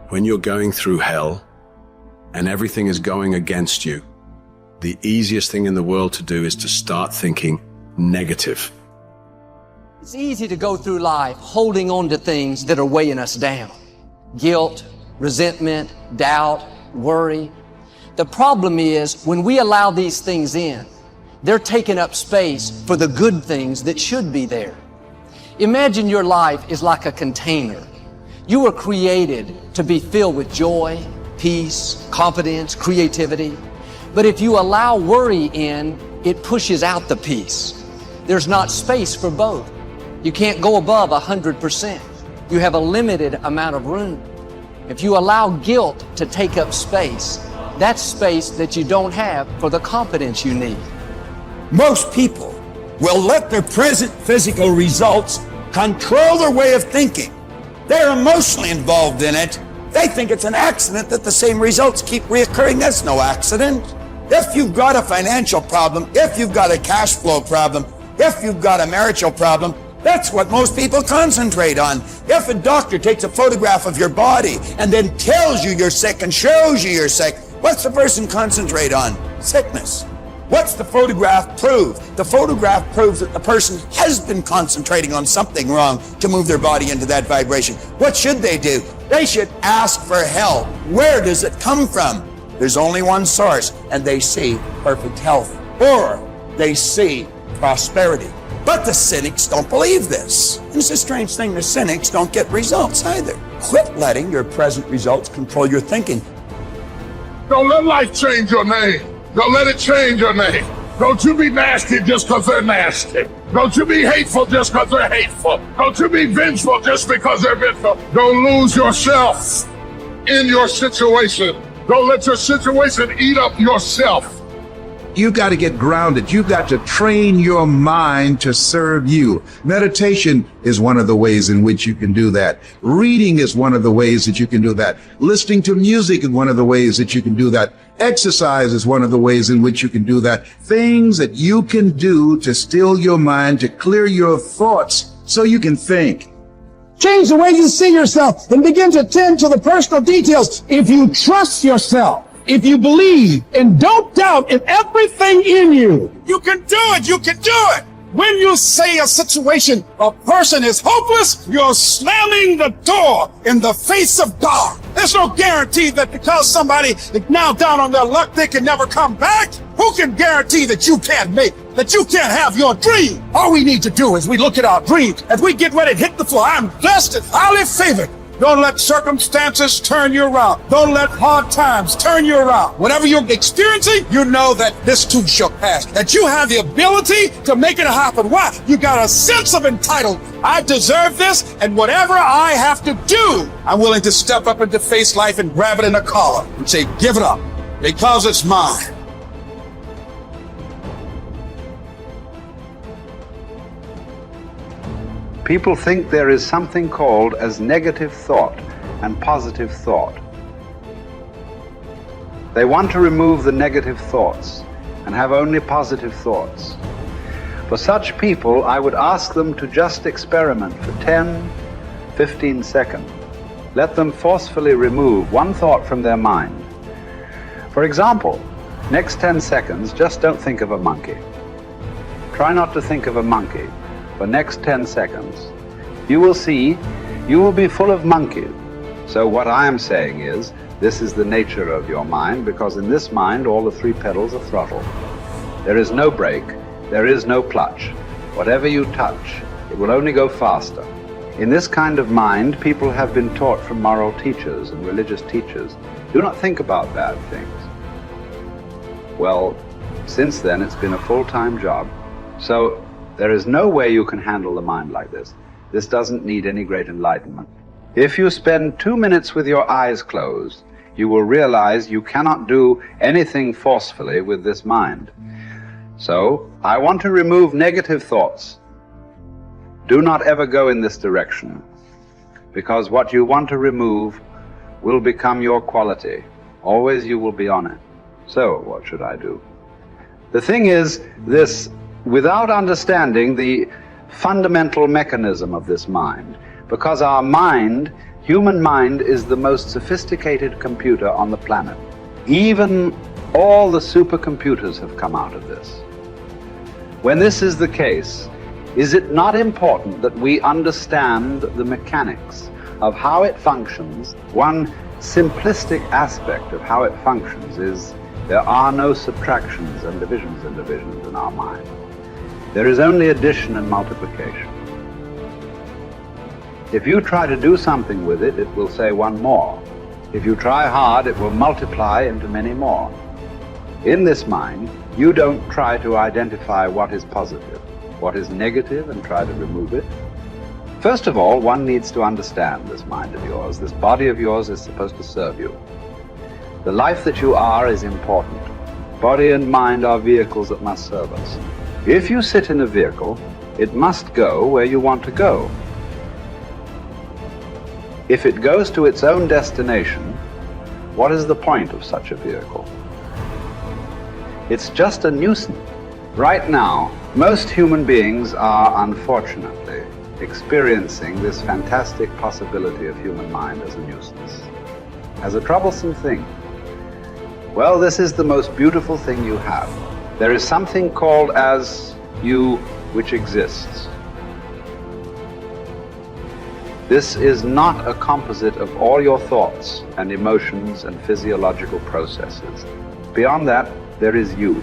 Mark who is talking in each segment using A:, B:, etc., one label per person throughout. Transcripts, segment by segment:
A: When you're going through hell and everything is going against you, the easiest thing in the world to do is to start thinking negative.
B: It's easy to go through life holding on to things that are weighing us down. Guilt, resentment, doubt, worry. The problem is when we allow these things in, they're taking up space for the good things that should be there. Imagine your life is like a container. You were created to be filled with joy, peace, confidence, creativity. But if you allow worry in, it pushes out the peace. There's not space for both. You can't go above 100%. You have a limited amount of room. If you allow guilt to take up space, that's space that you don't have for the confidence you need.
C: Most people will let their present physical results control their way of thinking. They're emotionally involved in it. They think it's an accident that the same results keep reoccurring. That's no accident. If you've got a financial problem, if you've got a cash flow problem, if you've got a marital problem, that's what most people concentrate on. If a doctor takes a photograph of your body and then tells you you're sick and shows you you're sick, what's the person concentrate on? Sickness. What's the photograph prove? The photograph proves that the person has been concentrating on something wrong to move their body into that vibration. What should they do? They should ask for help. Where does it come from? There's only one source, and they see perfect health, or they see prosperity. But the cynics don't believe this. And it's a strange thing, the cynics don't get results either. Quit letting your present results control your thinking.
D: Don't let life change your name. Don't let it change your name. Don't you be nasty just because they're nasty. Don't you be hateful just because they're hateful. Don't you be vengeful just because they're vengeful. Don't lose yourself in your situation. Don't let your situation eat up yourself.
E: You got to get grounded. You got to train your mind to serve you. Meditation is one of the ways in which you can do that. Reading is one of the ways that you can do that. Listening to music is one of the ways that you can do that. Exercise is one of the ways in which you can do that. Things that you can do to still your mind, to clear your thoughts so you can think.
F: Change the way you see yourself and begin to tend to the personal details. If you trust yourself, if you believe and don't doubt in everything in you, you can do it. You can do it. When you say a situation, a person is hopeless, you're slamming the door in the face of God. There's no guarantee that because somebody is now down on their luck, they can never come back. Who can guarantee that you can't that you can't have your dream? All we need to do is we look at our dreams. As we get ready to hit the floor, I'm blessed and highly favored. Don't let circumstances turn you around. Don't let hard times turn you around. Whatever you're experiencing, you know that this too shall pass. That you have the ability to make it happen. Why? You got a sense of entitlement. I deserve this, and whatever I have to do, I'm willing to step up and to face life and grab it in a collar and say, give it up, because it's mine.
G: People think there is something called as negative thought and positive thought. They want to remove the negative thoughts and have only positive thoughts. For such people, I would ask them to just experiment for 10, 15 seconds. Let them forcefully remove one thought from their mind. For example, next 10 seconds, just don't think of a monkey. Try not to think of a monkey. For next 10 seconds, you will see you will be full of monkeys. So what I am saying is, this is the nature of your mind, because in this mind, all the three pedals are throttle. There is no brake, there is no clutch. Whatever you touch, it will only go faster. In this kind of mind, people have been taught from moral teachers and religious teachers, do not think about bad things. Well, since then, it's been a full-time job. So there is no way you can handle the mind like this. This doesn't need any great enlightenment. If you spend 2 minutes with your eyes closed, you will realize you cannot do anything forcefully with this mind. So, I want to remove negative thoughts. Do not ever go in this direction, because what you want to remove will become your quality. Always you will be on it. So, what should I do? The thing is this: without understanding the fundamental mechanism of this mind, because our mind Human mind is the most sophisticated computer on the planet. Even all the supercomputers have come out of this. When this is the case, is it not important that we understand the mechanics of how it functions? One simplistic aspect of how it functions is there are no subtractions and divisions in our mind. There is only addition and multiplication. If you try to do something with it, it will say one more. If you try hard, it will multiply into many more. In this mind, you don't try to identify what is positive, what is negative, and try to remove it. First of all, one needs to understand this mind of yours. This body of yours is supposed to serve you. The life that you are is important. Body and mind are vehicles that must serve us. If you sit in a vehicle, it must go where you want to go. If it goes to its own destination, what is the point of such a vehicle? It's just a nuisance. Right now, most human beings are unfortunately experiencing this fantastic possibility of human mind as a nuisance, as a troublesome thing. Well, this is the most beautiful thing you have. There is something called as you which exists. This is not a composite of all your thoughts and emotions and physiological processes. Beyond that, there is you.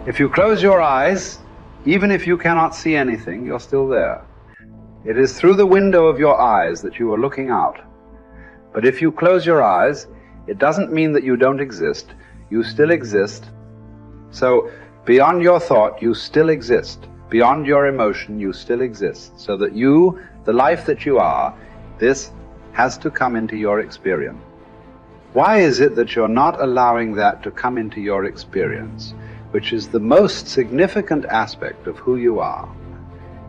G: If you close your eyes, even if you cannot see anything, you're still there. It is through the window of your eyes that you are looking out. But if you close your eyes, it doesn't mean that you don't exist. You still exist. So beyond your thought, you still exist. Beyond your emotion, you still exist. So that you, the life that you are, this has to come into your experience. Why is it that you're not allowing that to come into your experience, which is the most significant aspect of who you are?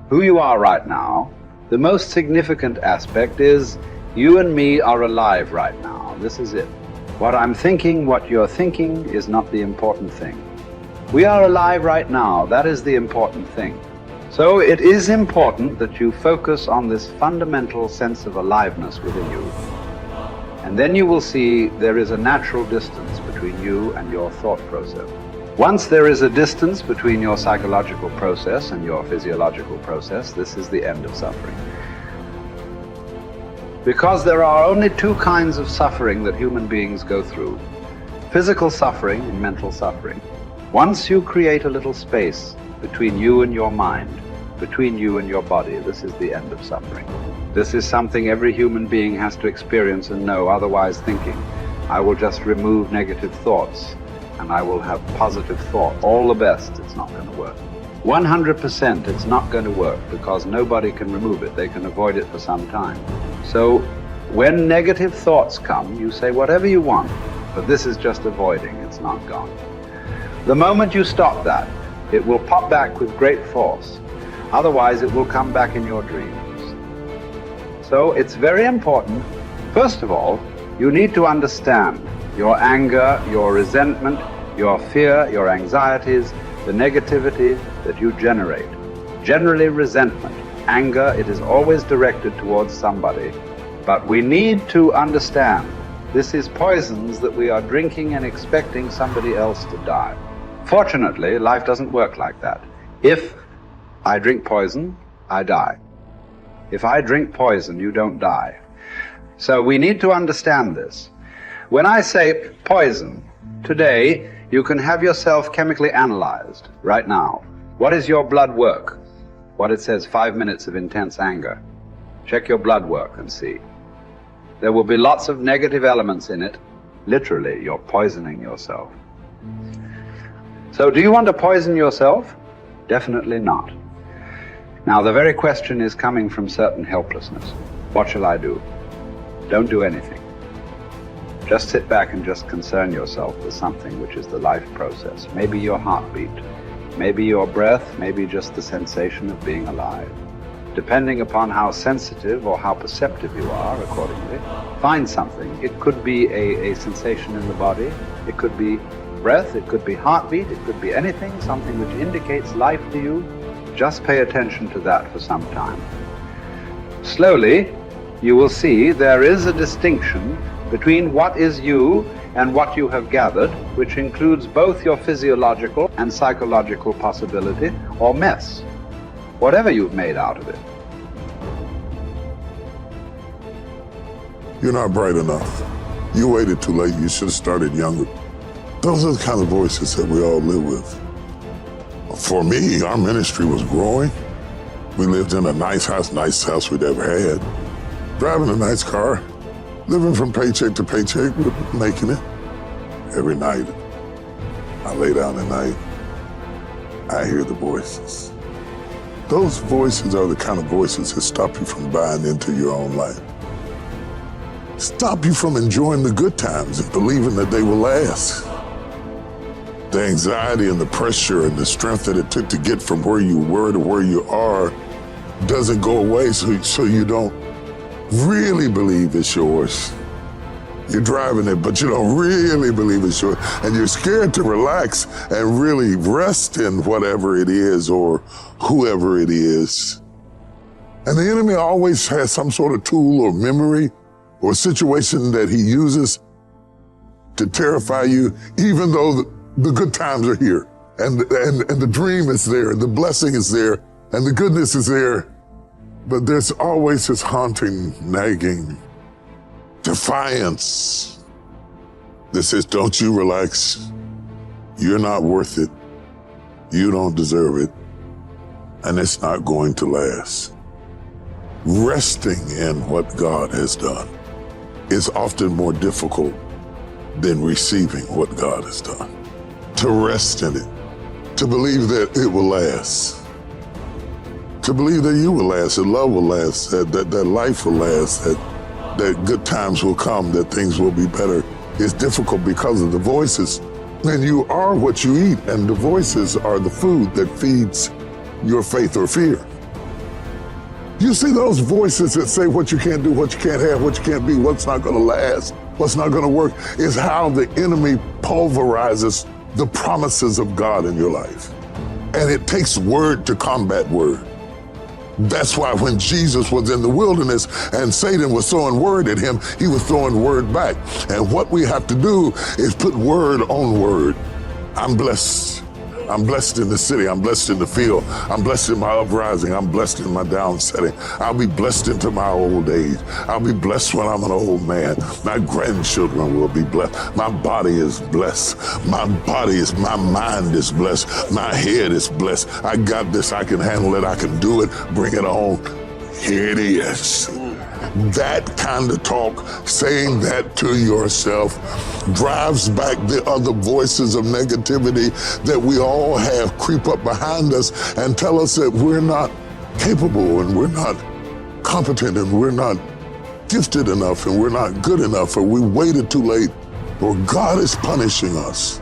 G: Who you are right now, the most significant aspect is you and me are alive right now. This is it. What I'm thinking, what you're thinking is not the important thing. We are alive right now. That is the important thing. So it is important that you focus on this fundamental sense of aliveness within you. And then you will see there is a natural distance between you and your thought process. Once there is a distance between your psychological process and your physiological process, this is the end of suffering. Because there are only two kinds of suffering that human beings go through: physical suffering and mental suffering. Once you create a little space between you and your mind, between you and your body, this is the end of suffering. This is something every human being has to experience and know, otherwise thinking, I will just remove negative thoughts and I will have positive thought. All the best, it's not going to work. 100% it's not going to work, because nobody can remove it. They can avoid it for some time. So when negative thoughts come, you say whatever you want, but this is just avoiding, it's not gone. The moment you stop that, it will pop back with great force. Otherwise, it will come back in your dreams. So it's very important, first of all, you need to understand your anger, your resentment, your fear, your anxieties, the negativity that you generate. Generally resentment, anger, it is always directed towards somebody. But we need to understand this is poisons that we are drinking and expecting somebody else to die. Fortunately, life doesn't work like that. If I drink poison, I die. If I drink poison, you don't die. So we need to understand this. When I say poison, today you can have yourself chemically analyzed right now. What is your blood work? What it says, 5 minutes of intense anger. Check your blood work and see. There will be lots of negative elements in it. Literally, you're poisoning yourself. So do you want to poison yourself? Definitely not. Now the very question is coming from certain helplessness. What shall I do? Don't do anything. Just sit back and just concern yourself with something which is the life process. Maybe your heartbeat, maybe your breath, maybe just the sensation of being alive. Depending upon how sensitive or how perceptive you are, accordingly, find something. It could be a sensation in the body, it could be breath, it could be heartbeat, it could be anything, something which indicates life to you. Just pay attention to that for some time. Slowly, you will see there is a distinction between what is you and what you have gathered, which includes both your physiological and psychological possibility or mess, whatever you've made out of it.
D: You're not bright enough. You waited too late. You should have started younger. Those are the kind of voices that we all live with. For me, our ministry was growing. We lived in a nice house we'd ever had. Driving a nice car, living from paycheck to paycheck, making it. Every night, I lay down at night, I hear the voices. Those voices are the kind of voices that stop you from buying into your own life. Stop you from enjoying the good times and believing that they will last. The anxiety and the pressure and the strength that it took to get from where you were to where you are doesn't go away, so you don't really believe it's yours. You're driving it, but you don't really believe it's yours. And you're scared to relax and really rest in whatever it is or whoever it is. And the enemy always has some sort of tool or memory or situation that he uses to terrify you, even though the good times are here and the dream is there, and the blessing is there, and the goodness is there. But there's always this haunting, nagging defiance that says, don't you relax. You're not worth it. You don't deserve it. And it's not going to last. Resting in what God has done is often more difficult than receiving what God has done. To rest in it, to believe that it will last, to believe that you will last, that love will last, that life will last, that good times will come, that things will be better. It's difficult because of the voices. And you are what you eat, and the voices are the food that feeds your faith or fear. You see those voices that say what you can't do, what you can't have, what you can't be, what's not gonna last, what's not gonna work, is how the enemy pulverizes the promises of God in your life. And it takes word to combat word. That's why when Jesus was in the wilderness and Satan was throwing word at him, he was throwing word back. And what we have to do is put word on word. I'm blessed. I'm blessed in the city. I'm blessed in the field. I'm blessed in my uprising. I'm blessed in my downsetting. I'll be blessed into my old age. I'll be blessed when I'm an old man. My grandchildren will be blessed. My body is blessed. My mind is blessed. My head is blessed. I got this. I can handle it. I can do it. Bring it on. Here it is. That kind of talk, saying that to yourself, drives back the other voices of negativity that we all have creep up behind us and tell us that we're not capable and we're not competent and we're not gifted enough and we're not good enough, or we waited too late, or God is punishing us.